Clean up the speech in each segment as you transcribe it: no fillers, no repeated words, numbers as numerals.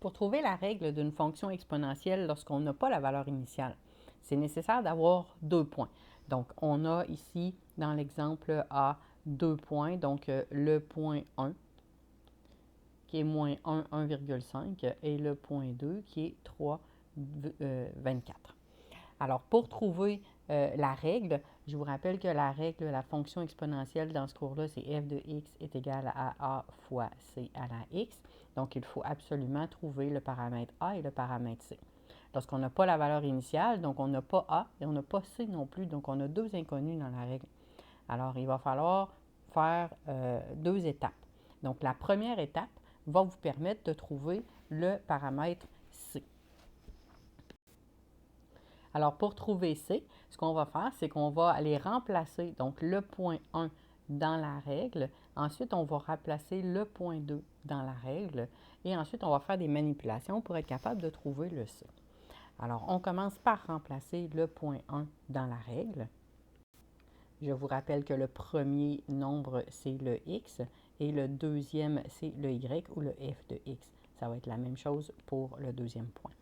Pour trouver la règle d'une fonction exponentielle lorsqu'on n'a pas la valeur initiale, c'est nécessaire d'avoir 2 points. Donc, on a ici, dans l'exemple A, 2 points. Donc, le point 1, qui est moins 1, 1,5, et le point 2, qui est 3, 24. Alors, pour trouver la règle, je vous rappelle que la règle de la fonction exponentielle dans ce cours-là, c'est f de x est égal à a fois c à la x. Donc, il faut absolument trouver le paramètre a et le paramètre c. Lorsqu'on n'a pas la valeur initiale, donc on n'a pas a et on n'a pas c non plus, donc on a 2 inconnus dans la règle. Alors, il va falloir faire 2 étapes. Donc, la première étape va vous permettre de trouver le paramètre c. Alors, pour trouver C, ce qu'on va faire, c'est qu'on va aller remplacer donc le point 1 dans la règle. Ensuite, on va remplacer le point 2 dans la règle. Et ensuite, on va faire des manipulations pour être capable de trouver le C. Alors, on commence par remplacer le point 1 dans la règle. Je vous rappelle que le premier nombre, c'est le x, et le deuxième, c'est le y ou le f de x. Ça va être la même chose pour le deuxième point.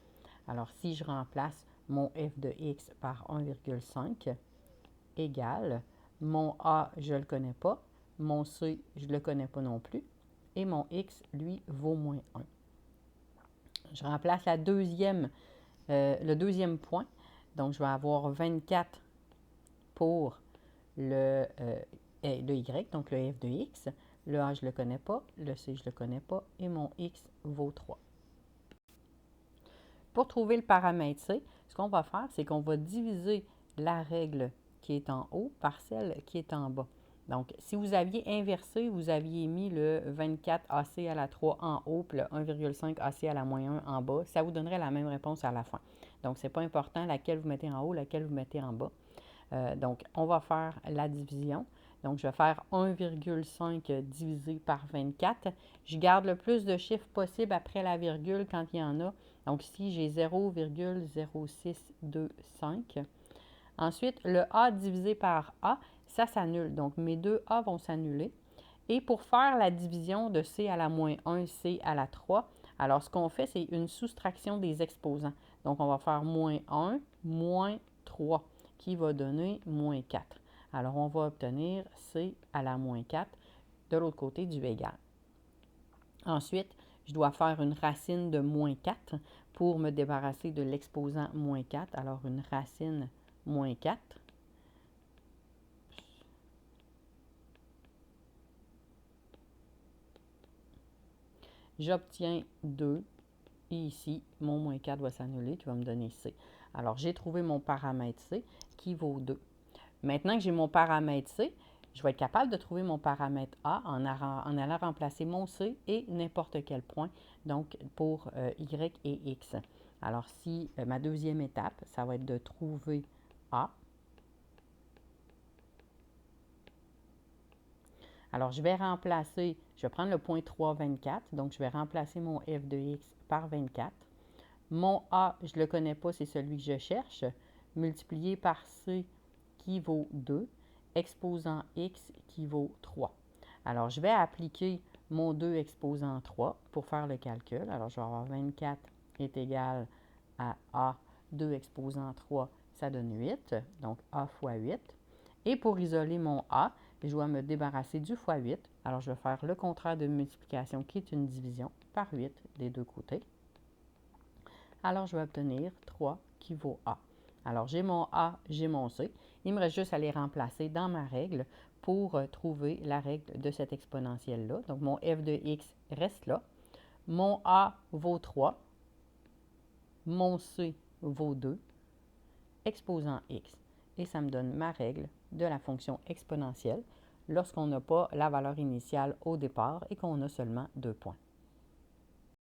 Alors, si je remplace mon f de x par 1,5 égale, mon a, je ne le connais pas, mon c, je ne le connais pas non plus, et mon x, lui, vaut moins 1. Je remplace le deuxième point, donc je vais avoir 24 pour le y, donc le f de x, le a, je ne le connais pas, le c, je ne le connais pas, et mon x vaut 3. Pour trouver le paramètre C, ce qu'on va faire, c'est qu'on va diviser la règle qui est en haut par celle qui est en bas. Donc, si vous aviez inversé, vous aviez mis le 24 AC à la 3 en haut, puis le 1,5 AC à la moins 1 en bas, ça vous donnerait la même réponse à la fin. Donc, ce n'est pas important laquelle vous mettez en haut, laquelle vous mettez en bas. Donc, on va faire la division. Donc, je vais faire 1,5 divisé par 24. Je garde le plus de chiffres possible après la virgule quand il y en a. Donc, ici, j'ai 0,0625. Ensuite, le A divisé par A, ça s'annule. Donc, mes deux A vont s'annuler. Et pour faire la division de C à la moins 1, C à la 3, alors ce qu'on fait, c'est une soustraction des exposants. Donc, on va faire moins 1, moins 3, qui va donner moins 4. Alors, on va obtenir C à la moins 4 de l'autre côté du égal. Ensuite, je dois faire une racine de moins 4 pour me débarrasser de l'exposant moins 4. Alors, une racine moins 4. J'obtiens 2. Et ici, mon moins 4 va s'annuler, qui va me donner C. Alors, j'ai trouvé mon paramètre C qui vaut 2. Maintenant que j'ai mon paramètre C, je vais être capable de trouver mon paramètre A en allant remplacer mon C et n'importe quel point, donc pour Y et X. Alors, si ma deuxième étape, ça va être de trouver A. Alors, je vais prendre le point 3, 24, donc je vais remplacer mon f de x par 24. Mon A, je ne le connais pas, c'est celui que je cherche, multiplié par C qui vaut 2, exposant x qui vaut 3. Alors, je vais appliquer mon 2 exposant 3 pour faire le calcul. Alors, je vais avoir 24 est égal à A, 2 exposant 3, ça donne 8, donc A fois 8. Et pour isoler mon A, je dois me débarrasser du fois 8. Alors, je vais faire le contraire de multiplication qui est une division par 8 des deux côtés. Alors, je vais obtenir 3 qui vaut A. Alors, j'ai mon A, j'ai mon C. Il me reste juste à les remplacer dans ma règle pour trouver la règle de cette exponentielle-là. Donc, mon f de x reste là. Mon A vaut 3. Mon C vaut 2. Exposant x. Et ça me donne ma règle de la fonction exponentielle lorsqu'on n'a pas la valeur initiale au départ et qu'on a seulement 2 points.